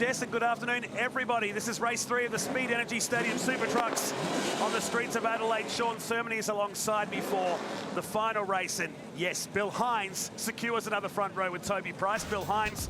Jess, and good afternoon, everybody. This is race 3 of the Speed Energy Stadium Super Trucks on the streets of Adelaide. Sean Sermon is alongside me for the final race. And yes, Bill Hines secures another front row with Toby Price. Bill Hines,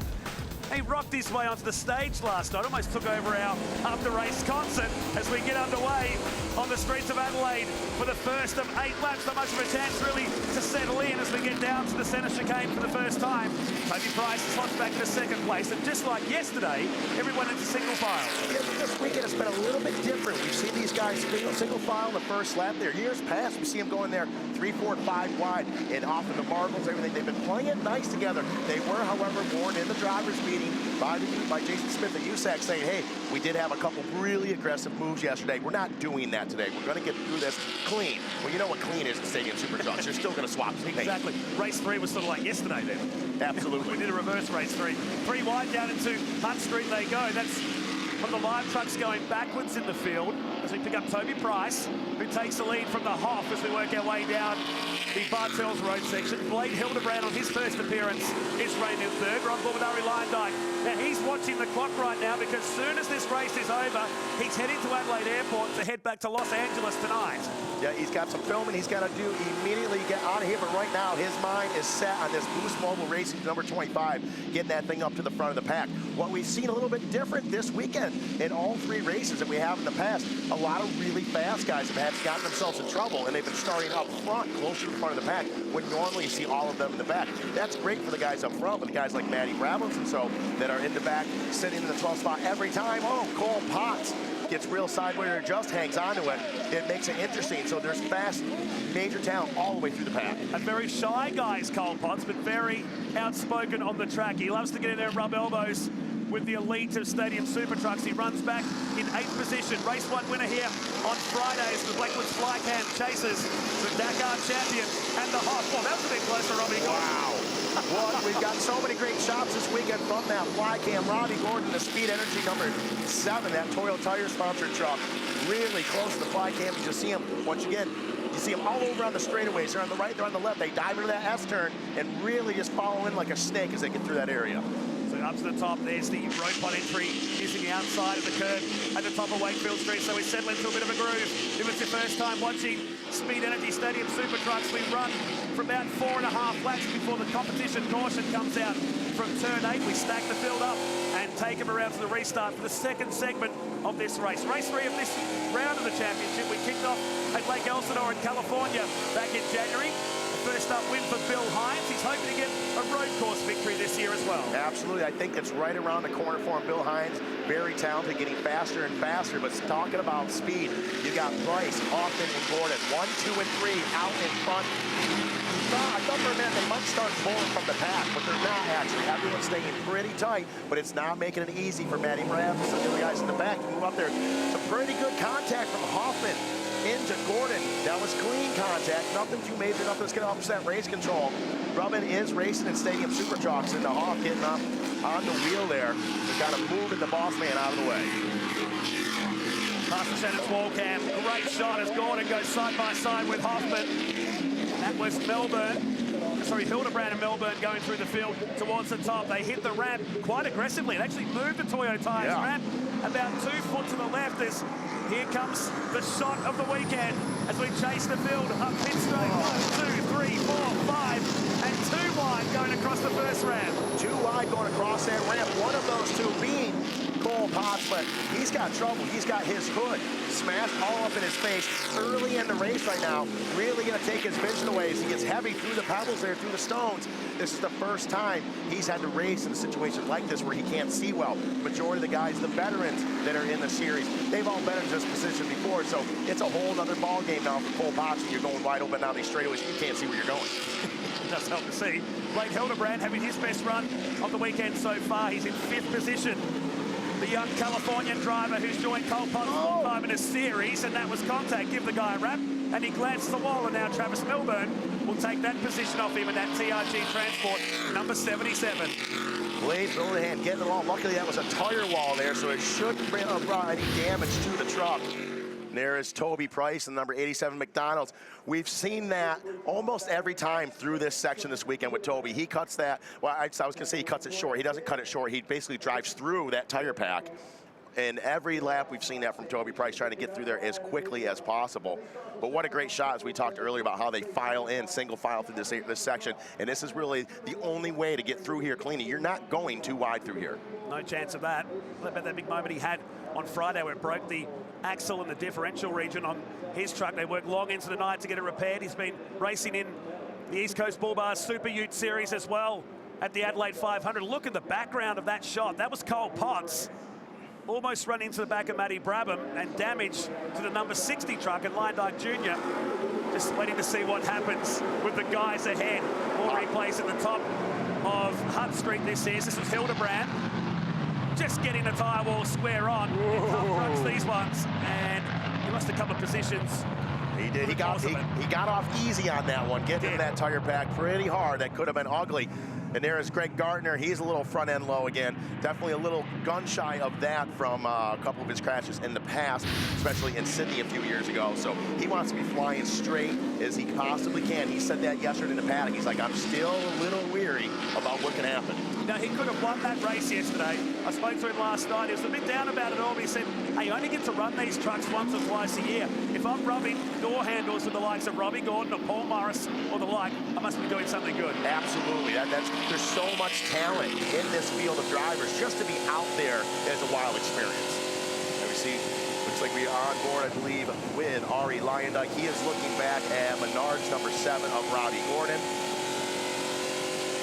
he rocked his way onto the stage last night, almost took over our after-race concert as we get underway on the streets of Adelaide for the first of 8 laps. Not much of a chance really to settle in as we get down to the centre chicane for the first time. Toby Price slots back to second place, and just like yesterday, everyone into single file. Yeah, this weekend has been a little bit different. We've seen these guys single file in the first lap there. Years past, we see them going there 3, 4, 5 wide, and off of the marbles, everything. They've been playing it nice together. They were, however, warned in the drivers' meeting by Jason Smith at USAC saying, hey, we did have a couple really aggressive moves yesterday. We're not doing that today. We're going to get through this clean. Well, you know what clean is in Stadium Super Trucks. You're still going to swap some paint. Exactly. Race 3 was sort of like yesterday then. Absolutely. We did a reverse race 3. 3 wide down into Hunt Street they go. That's from the live trucks going backwards in the field as we pick up Toby Price, who takes the lead from the Hoff as we work our way down the Bartels Road section. Blake Hildebrand on his first appearance is reigning in third. We're on board with Ari Lyndike. Now he's watching the clock right now because as soon as this race is over, he's heading to Adelaide Airport to head back to Los Angeles tonight. Yeah, he's got some filming he's got to do immediately to get out of here, but right now his mind is set on this Boost Mobile Racing number 25, getting that thing up to the front of the pack. What we've seen a little bit different this weekend in all 3 races that we have in the past, a lot of really fast guys have gotten themselves in trouble, and they've been starting up front, closer to the front of the pack, when normally you see all of them in the back. That's great for the guys up front, but the guys like Matty Bravos and so that are in the back, sitting in the 12th spot every time. Oh, Cole Potts gets real sideways or just hangs onto it. It makes it interesting. So there's fast, major talent all the way through the pack. A very shy guy is Cole Potts, but very outspoken on the track. He loves to get in there and rub elbows with the elite of Stadium Super Trucks. He runs back in 8th position. Race 1 winner here on Fridays with Blackwood's Flycam chases the Dakar champion and the Hoff. Well, that was a bit closer, Robbie. Wow. Well, we've got so many great shots this weekend from that Flycam. Robbie Gordon, the Speed Energy number 7, that Toyo Tire sponsored truck. Really close to the Flycam. You just see him, once again, you see them all over on the straightaways. They're on the right, they're on the left. They dive into that S-turn and really just follow in like a snake as they get through that area. So up to the top, there's the road pod entry using the outside of the curve at the top of Wakefield Street. So we settle into a bit of a groove. If it's your first time watching Speed Energy Stadium Super Trucks, we run for about 4.5 laps before the competition caution comes out from turn 8. We stack the field up and take them around to the restart for the second segment of this race. Race 3 of this round of the championship. We kicked off at Lake Elsinore in California back in January. First up win for Bill Hines. He's hoping to get a road course victory this year as well. Absolutely. I think it's right around the corner for him. Bill Hines, very talented, getting faster and faster. But talking about speed, you got Price, Hoffman, and Gordon. 1, 2, and 3 out in front. I thought for a minute they might start pulling from the pack, but they're not actually. Everyone's staying pretty tight, but it's not making it easy for Matty Bravos and the other guys in the back to move up there. Some pretty good contact from Hoffman into Gordon. That was clean contact, nothing too major, nothing that's going to upset race control. Rubin is racing in Stadium Super Trucks, and the Hoff getting up on the wheel there. They've got to move the boss man out of the way. Past the center's wall cam, great shot as Gordon goes side by side with Hoffman. That was Hildebrand and Melbourne going through the field towards the top. They hit the ramp quite aggressively. It actually moved the Toyo Tires ramp about 2 foot to the left as here comes the shot of the weekend as we chase the field up pit straight. 1, 2, 3, 4, 5, and 2 wide going across the first ramp. 2 wide going across that ramp. One of those 2 being Cole Potts, but he's got trouble. He's got his hood smashed all up in his face early in the race right now. Really going to take his vision away as he gets heavy through the pebbles there, through the stones. This is the first time he's had to race in a situation like this where he can't see well. Majority of the guys, the veterans that are in the series, they've all been in this position before, so it's a whole other ball game now for Cole Potts when you're going wide open down these straightaways. You can't see where you're going. Does help to see. Blake Hildebrand having his best run of the weekend so far. He's in 5th position. The young Californian driver who's joined Cole Potts full time in a series, and that was contact. Give the guy a rap, and he glanced the wall, and now Travis Milburn will take that position off him in that TRG Transport number 77. Blade Billingham getting it all. Luckily, that was a tire wall there, so it shouldn't have brought any damage to the truck. And there is Toby Price and number 87 McDonald's. We've seen that almost every time through this section this weekend with Toby. He cuts that, well, I was gonna say he cuts it short. He doesn't cut it short. He basically drives through that tire pack. And every lap we've seen that from Toby Price, trying to get through there as quickly as possible. But what a great shot, as we talked earlier about how they file in, single file through this section. And this is really the only way to get through here cleanly. You're not going too wide through here. No chance of that. What about that big moment he had on Friday where it broke the axle in the differential region on his truck? They worked long into the night to get it repaired. He's been racing in the East Coast Bull Bar Super Ute Series as well at the Adelaide 500. Look at the background of that shot. That was Cole Potts. Almost run into the back of Matty Brabham and damage to the number 60 truck and Lyndike Jr. Just waiting to see what happens with the guys ahead. More replays at the top of Hutt Street this is. This was Hildebrand. Just getting the tyre wall square on. Tough trucks, these ones. And he lost a couple of positions. He did. He got off easy on that one, getting into that tire pack pretty hard. That could have been ugly. And there is Greg Gardner. He's a little front end low again. Definitely a little gun shy of that from a couple of his crashes in the past, especially in Sydney a few years ago. So he wants to be flying straight as he possibly can. He said that yesterday in the paddock. He's like, I'm still a little weary about what can happen. Now, he could have won that race yesterday. I spoke to him last night. He was a bit down about it all, but he said, hey, you only get to run these trucks once or twice a year. If I'm rubbing door handles with the likes of Robbie Gordon or Paul Morris or the like, I must be doing something good. Absolutely. There's so much talent in this field of drivers. Just to be out there is a wild experience. And we see, looks like we are on board, I believe, with Ari Lyondike. He is looking back at Menard's number 7 of Robbie Gordon.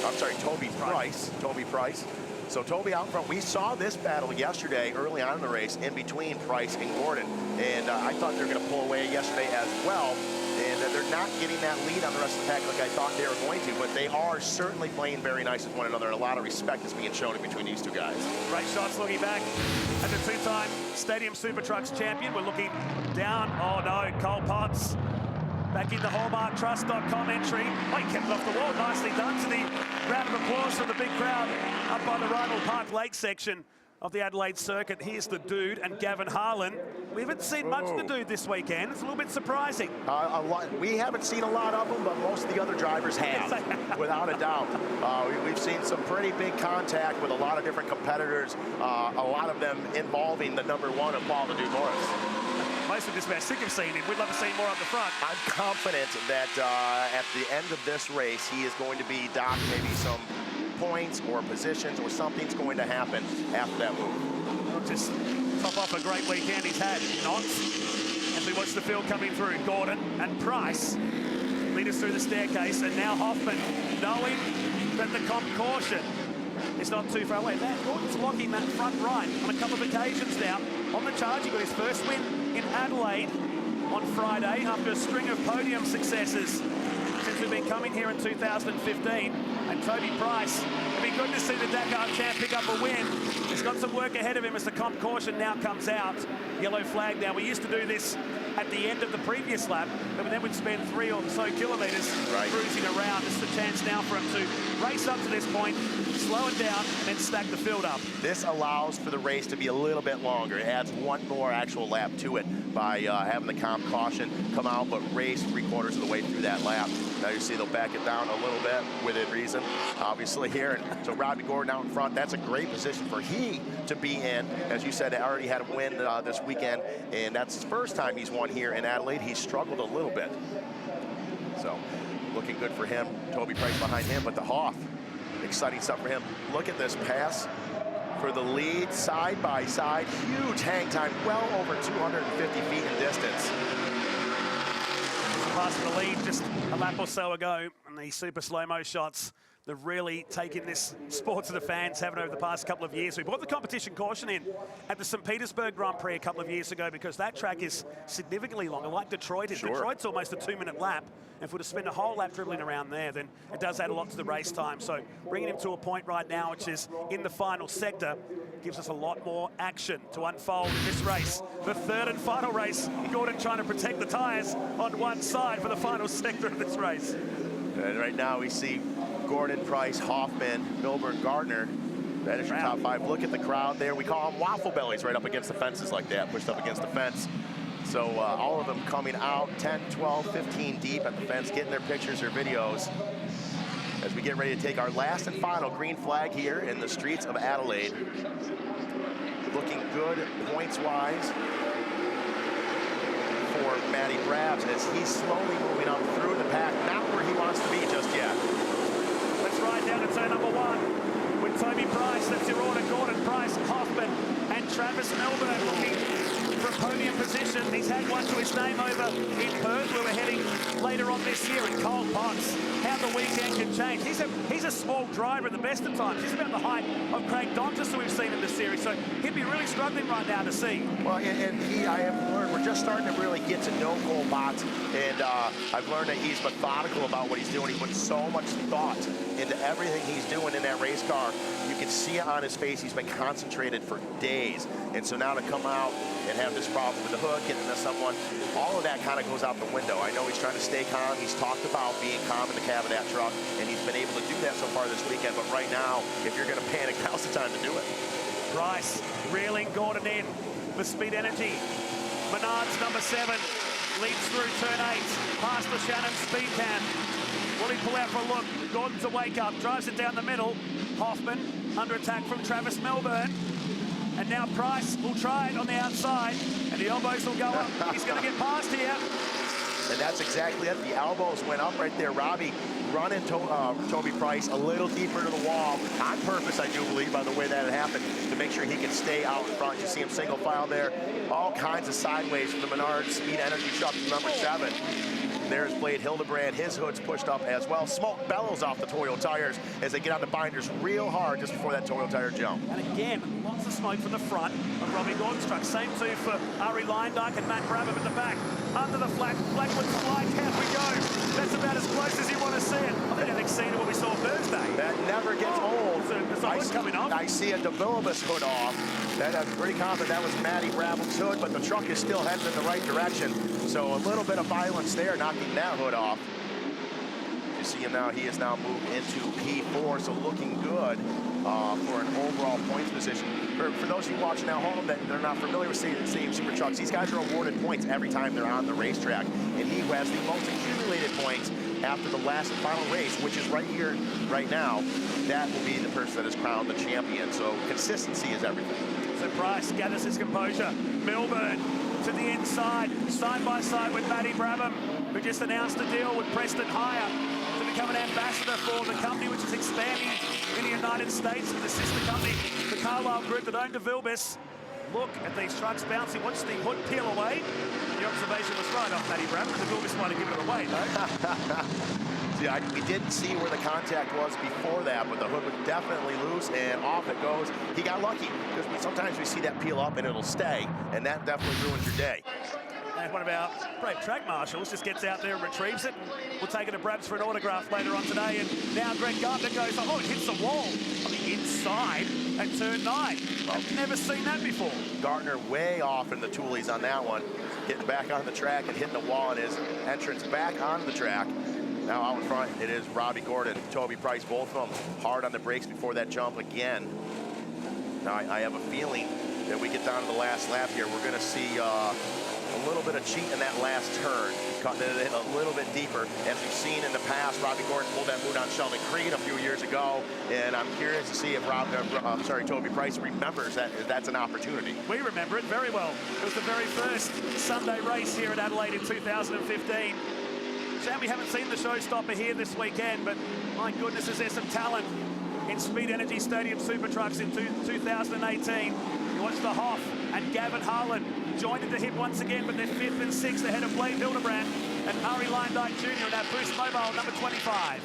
I'm sorry, Toby Price. Toby Price. So Toby out front. We saw this battle yesterday early on in the race in between Price and Gordon. And I thought they were going to pull away yesterday as well. And they're not getting that lead on the rest of the pack like I thought they were going to. But they are certainly playing very nice with one another. And a lot of respect is being shown in between these two guys. Great shots looking back at the two-time Stadium Super Trucks champion. We're looking down. Oh, no. Cole Potts back in the HallmarkTrust.com entry. Oh, he kept it off the wall. Nicely done. To the round of applause from the big crowd up by the Rydal Park Lake section of the Adelaide circuit. Here's the Dude and Gavin Harlan. We haven't seen much of the Dude this weekend. It's a little bit surprising. A lot. We haven't seen a lot of them, but most of the other drivers have, without a doubt. We've seen some pretty big contact with a lot of different competitors, a lot of them involving the number 1 of Paul the Dude Morris. Most of this we're sick of seeing him. We'd love to see more up the front. I'm confident that at the end of this race, he is going to be docking maybe some points or positions, or something's going to happen after that move. We'll just top off a great weekend he's had. Knox, as we watch the field coming through. Gordon and Price lead us through the staircase, and now Hoffman, knowing that the comp caution is not too far away. Now, Gordon's locking that front right on a couple of occasions now. On the charge, he got his first win in Adelaide on Friday after a string of podium successes since we've been coming here in 2015. And Toby Price, it'd be good to see the Dakar champ pick up a win. He's got some work ahead of him as the comp caution now comes out. Yellow flag now. We used to do this at the end of the previous lap, but then we'd spend 3 or so kilometres cruising around. This is the chance now for him to race up to this point, slow it down, and then stack the field up. This allows for the race to be a little bit longer. It adds one more actual lap to it by having the comp caution come out, but race 3/4 of the way through that lap. Now you see they'll back it down a little bit within reason, obviously here. And so Robbie Gordon out in front, that's a great position for he to be in. As you said, already had a win this weekend, and that's his first time he's won here in Adelaide. He struggled a little bit. So looking good for him. Toby Price behind him, but the Hoff, exciting stuff for him. Look at this pass for the lead, side by side. Huge hang time, well over 250 feet in distance. Passing the lead just a lap or so ago, and the super slow-mo shots that really taken this sport to the fans, haven't over the past couple of years. We brought the competition caution in at the St. Petersburg Grand Prix a couple of years ago because that track is significantly longer, like Detroit is. Sure. Detroit's almost a 2-minute lap. If we're to spend a whole lap dribbling around there, then it does add a lot to the race time. So bringing him to a point right now, which is in the final sector, gives us a lot more action to unfold in this race. The third and final race, Gordon trying to protect the tyres on one side for the final sector of this race. And right now we see Gordon, Price, Hoffman, Milburn, Gardner. That is your top 5. Look at the crowd there. We call them waffle bellies right up against the fences like that, pushed up against the fence. So all of them coming out 10, 12, 15 deep at the fence, getting their pictures or videos as we get ready to take our last and final green flag here in the streets of Adelaide. Looking good points-wise for Matty Brabs as he's slowly moving up through the pack, not where he wants to be just yet. Let's ride down to turn number 1 with Toby Price. That's your order. Gordon, Price, Hoffman, and Travis Melbourne looking for a podium position. He's had one to his name over in Perth, where we're heading later on this year in Cole Potts. How the weekend can change. He's a small driver at the best of times. He's about the height of Craig Dontis, who we've seen in the series, so he'd be really struggling right now to see. Well, and I have learned, we're just starting to really get to know Cole Potts, and I've learned that he's methodical about what he's doing. He puts so much thought into everything he's doing in that race car. You can see it on his face. He's been concentrated for days, and so now to come out and have this problem with the hook, getting into someone, all of that kind of goes out the window. I know he's trying to stay calm. He's talked about being calm in the cab of that truck, and he's been able to do that so far this weekend. But right now, if you're going to panic, now's the time to do it. Price reeling Gordon in with Speed Energy. Menard's number 7 leads through turn 8, past the Shannon speed cam. Will he pull out for a look? Gordon's a wake up, drives it down the middle. Hoffman under attack from Travis Melbourne. And now Price will try it on the outside, and the elbows will go up. He's going to get past here. And that's exactly it. The elbows went up right there. Robbie running Toby Price a little deeper to the wall on purpose, I do believe, by the way that it happened, to make sure he can stay out in front. You see him single file there. All kinds of sideways from the Menard Speed Energy truck, number 7. There's Blade Hildebrand. His hood's pushed up as well. Smoke bellows off the Toyo tires as they get on the binders real hard just before that Toyo tire jump. And again, lots of smoke from the front of Robbie Gordon's truck. Same too for Ari Leindyke and Matt Brabham at the back. Under the flag, Blackwood slide, down we go. That's about as close as you want to see it. I think I've exceeded what we saw Thursday. That never gets old. There's a hood coming off. I see a DeVillibus hood off. I'm pretty confident that was Matty Brabham's hood, but the truck is still heading in the right direction. So a little bit of violence there, knocking that hood off. You see him now, he is now moved into P4, so looking good for an overall points position. For those of you watching at home that they're not familiar with Stadium Super Trucks, these guys are awarded points every time they're on the racetrack. And he who has the most accumulated points after the last and final race, which is right here, right now, that will be the person that is crowned the champion. So consistency is everything. So Price gathers his composure. Melbourne to the inside, side by side with Matty Brabham, who just announced a deal with Preston Hire to become an ambassador for the company, which is expanding in the United States with the sister company, the Carlisle Group that owned DeVilbiss. Look at these trucks bouncing. Watch the hood peel away. The observation was right off Matty Brabham. DeVilbiss might have given it away, though. Yeah, we didn't see where the contact was before that, but the hood was definitely loose, and off it goes. He got lucky, because sometimes we see that peel up and it'll stay, and that definitely ruins your day. And one of our brave track marshals just gets out there and retrieves it. We'll take it to Brabs for an autograph later on today. And now Greg Gardner goes, oh, it hits the wall on the inside at turn 9. I've never seen that before. Gardner way off in the toolies on that one, getting back on the track and hitting the wall in his entrance back onto the track. Now out in front, it is Robbie Gordon, Toby Price, both of them hard on the brakes before that jump again. Now I have a feeling that we get down to the last lap here, we're gonna see a little bit of cheat in that last turn, cutting it in a little bit deeper. As we've seen in the past, Robbie Gordon pulled that boot on Sheldon Creed a few years ago, and I'm curious to see if Toby Price remembers that that's an opportunity. We remember it very well. It was the very first Sunday race here at Adelaide in 2015. Shame we haven't seen the showstopper here this weekend, but my goodness, is there some talent in Speed Energy Stadium Super Trucks in 2018. You watch the Hoff and Gavin Harlan joined at the hip once again, but they're 5th and 6th ahead of Blade Hildebrand and Ari Leindyke Jr. in that Boost Mobile number 25.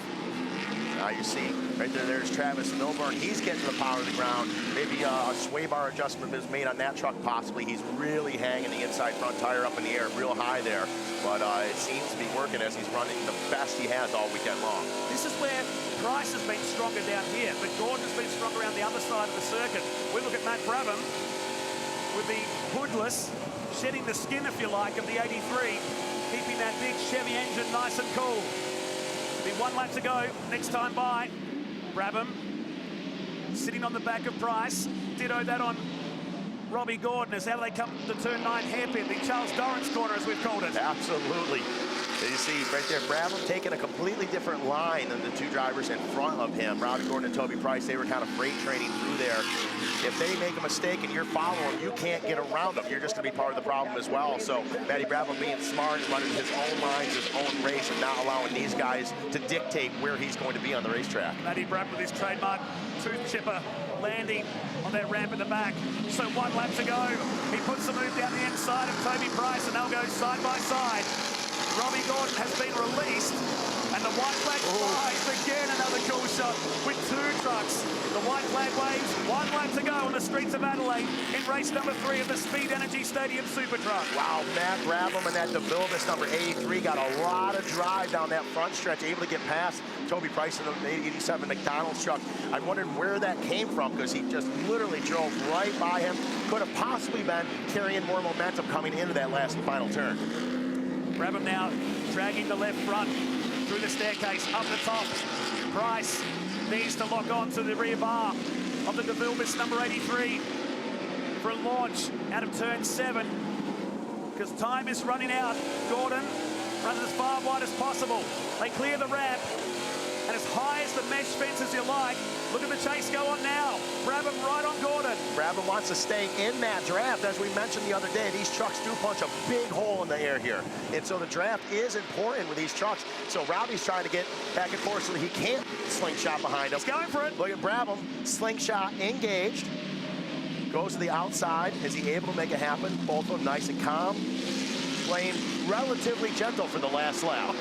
Now you see, right there, there's Travis Melbourne. He's getting to the power of the ground. Maybe a sway bar adjustment is made on that truck, possibly. He's really hanging the inside front tire up in the air real high there. But it seems to be working as he's running the best he has all weekend long. This is where Price has been stronger down here, but Gordon has been stronger around the other side of the circuit. We look at Matt Brabham with the hoodless, shedding the skin, if you like, of the 83, keeping that big Chevy engine nice and cool. Be one lap to go next time by. Brabham sitting on the back of Price. Ditto that on Robbie Gordon as Adelaide come to turn 9 hairpin, the Charles Dorrance corner as we've called it. Absolutely. You see right there, Brabham taking a completely different line than the two drivers in front of him. Robbie Gordon and Toby Price, they were kind of freight training through there. If they make a mistake and you're following them, you can't get around them. You're just going to be part of the problem as well. So Matty Brabham being smart and running his own lines, his own race, and not allowing these guys to dictate where he's going to be on the racetrack. Matty Brabham with his trademark tooth chipper landing on that ramp at the back. So 1 lap to go. He puts the move down the inside of Toby Price, and they'll go side by side. Robbie Gordon has been released, and the white flag flies again. Another cool shot with 2 trucks. The white flag waves. 1 lap to go on the streets of Adelaide in race number 3 of the Speed Energy Stadium Super Truck. Wow, Matt Brabham and that DeVilbiss number 83 got a lot of drive down that front stretch, able to get past Toby Price in the 87 McDonald's truck. I wondered where that came from because he just literally drove right by him. Could have possibly been carrying more momentum coming into that last and final turn. Brabham now dragging the left front through the staircase up the top. Price needs to lock on to the rear bar of the DeVilbiss number 83 for a launch out of turn 7 because time is running out. Gordon runs as far wide as possible. They clear the ramp, and as high as the mesh fence as you like. Look at the chase go on now. Brabham right on Gordon. Brabham wants to stay in that draft. As we mentioned the other day, these trucks do punch a big hole in the air here. And so the draft is important with these trucks. So Robbie's trying to get back and forth so that he can't slingshot behind him. He's going for it. Look at Brabham, slingshot engaged. Goes to the outside. Is he able to make it happen? Both of them nice and calm. Playing relatively gentle for the last lap.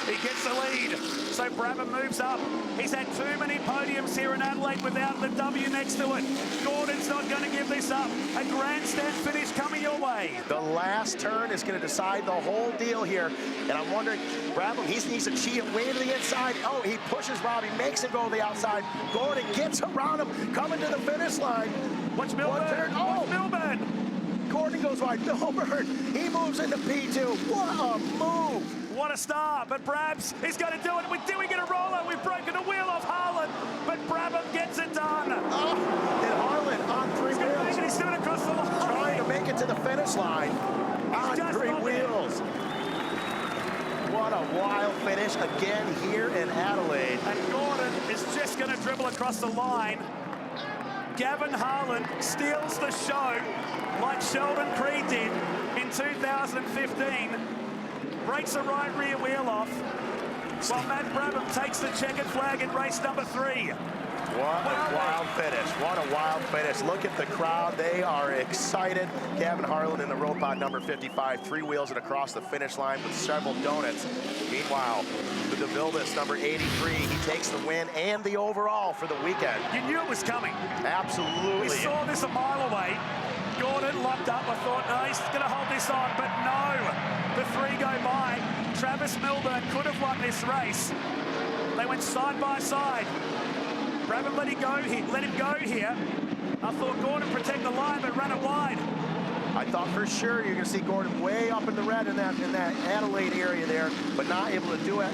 He gets the lead. So Brabham moves up. He's had too many podiums here in Adelaide without the W next to it. Gordon's not going to give this up. A grandstand finish coming your way. The last turn is going to decide the whole deal here. And I'm wondering, Brabham, he needs to cheat it way to the inside. Oh, he pushes Robbie, makes him go to the outside. Gordon gets around him, coming to the finish line. Watch Milburn. Oh, watch Milburn. Gordon goes wide. Milburn, he moves into P2. What a move. What a start, but Brabs is going to do it. Did we get a roller? We've broken the wheel off Harlan, but Brabham gets it done. Oh, and Harlan on 3 wheels. He's doing it across the line. Trying to make it to the finish line on 3 wheels. What a wild finish again here in Adelaide. And Gordon is just going to dribble across the line. Gavin Harlan steals the show like Sheldon Creed did in 2015. Breaks the right rear wheel off, while Matt Brabham takes the checkered flag in race number 3. What a wild finish. What a wild finish. Look at the crowd. They are excited. Gavin Harlan in the robot number 55, 3 wheels and across the finish line with several donuts. Meanwhile, the DeVilbiss number 83, he takes the win and the overall for the weekend. You knew it was coming. Absolutely. We saw this a mile away. Gordon locked up. I thought, no, he's going to hold this on, but no. The 3 go by. Travis Milburn could have won this race. They went side by side. Brabham let him go here. I thought Gordon protect the line, but ran it wide. I thought for sure you're going to see Gordon way up in the red in that Adelaide area there, but not able to do it.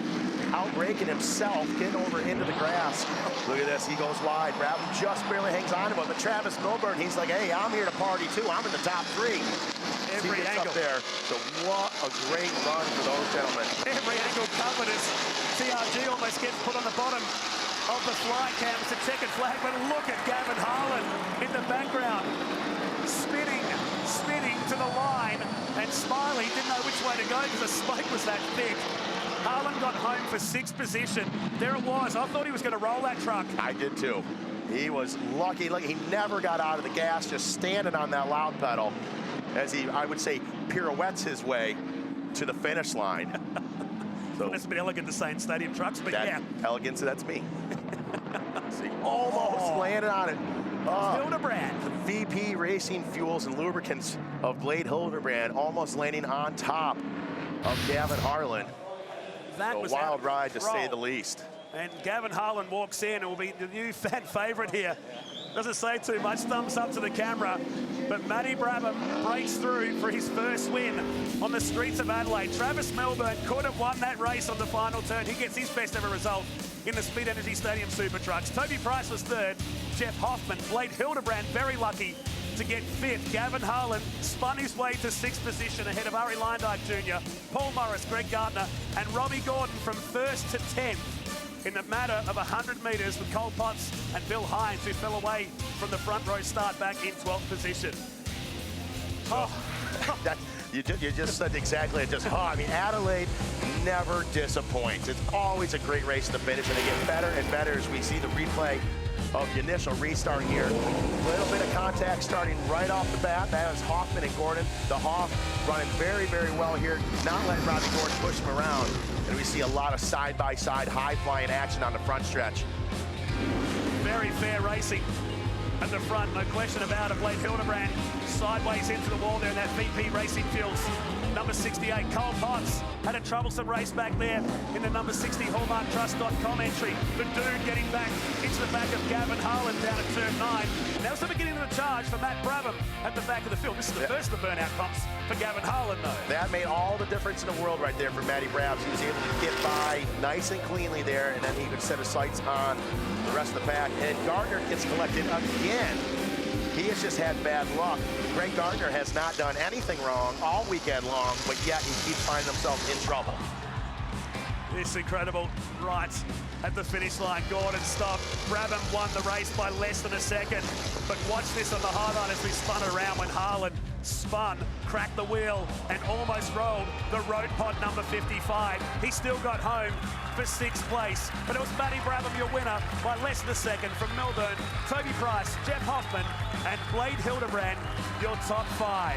Outbraking himself, getting over into the grass. Look at this, he goes wide. Brabham just barely hangs on to him, but Travis Milburn, he's like, hey, I'm here to party too. I'm in the top 3. Every angle. Up there. So what a great run for those gentlemen. Every angle covered as TRG almost gets put on the bottom of the fly cam. It's a checkered flag, but look at Gavin Harlan in the background. Spinning to the line, and Smiley didn't know which way to go because the smoke was that thick. Harlan got home for 6th position. There it was. I thought he was going to roll that truck. I did too. He was lucky. Look, he never got out of the gas, just standing on that loud pedal as he, I would say, pirouettes his way to the finish line. So it's a bit elegant to say in stadium trucks, but that yeah. Elegance, that's me. See, almost landed on it. Hildebrand. VP Racing Fuels and Lubricants of Blade Hildebrand almost landing on top of Gavin Harlan. That was a wild ride, to say the least. And Gavin Harlan walks in and will be the new fan favorite here. Doesn't say too much, thumbs up to the camera. But Matty Brabham breaks through for his first win on the streets of Adelaide. Travis Milburn could have won that race on the final turn. He gets his best ever result in the Speed Energy Stadium Super Trucks. Toby Price was 3rd. Jeff Hoffman, Blade Hildebrand, very lucky to get 5th. Gavin Harlan spun his way to 6th position ahead of Ari Leindyke Jr., Paul Morris, Greg Gardner, and Robbie Gordon from 1st to 10th in the matter of 100 metres with Cole Potts and Bill Hines, who fell away from the front row start back in 12th position. Oh. You just said exactly it. I mean, Adelaide never disappoints. It's always a great race to the finish, and they get better and better as we see the replay of the initial restart here. A little bit of contact starting right off the bat. That is Hoffman and Gordon. The Hoff running very, very well here, not letting Robbie Gordon push him around. And we see a lot of side-by-side, high-flying action on the front stretch. Very fair racing at the front, no question about it. Blake Hildebrand sideways into the wall there in that VP Racing Fuels. Number 68, Cole Potts, had a troublesome race back there in the number 60 HallmarkTrust.com entry. The dude getting back into the back of Gavin Harlan down at turn 9. That was the beginning of the charge for Matt Brabham at the back of the field. This is the first of the burnout comps for Gavin Harlan, though. That made all the difference in the world right there for Matty Brabham. He was able to get by nice and cleanly there, and then he could set his sights on the rest of the pack. And Gardner gets collected again. He has just had bad luck. Greg Gardner has not done anything wrong all weekend long, but yet he keeps finding himself in trouble. This incredible right at the finish line. Gordon stopped. Brabham won the race by less than a second. But watch this on the highlight as we spun around when Harlan spun, cracked the wheel, and almost rolled the road pod number 55. He still got home for 6th place, but it was Matty Brabham, your winner, by less than a second from Melbourne. Toby Price, Jeff Hoffman, and Blade Hildebrand, your top 5.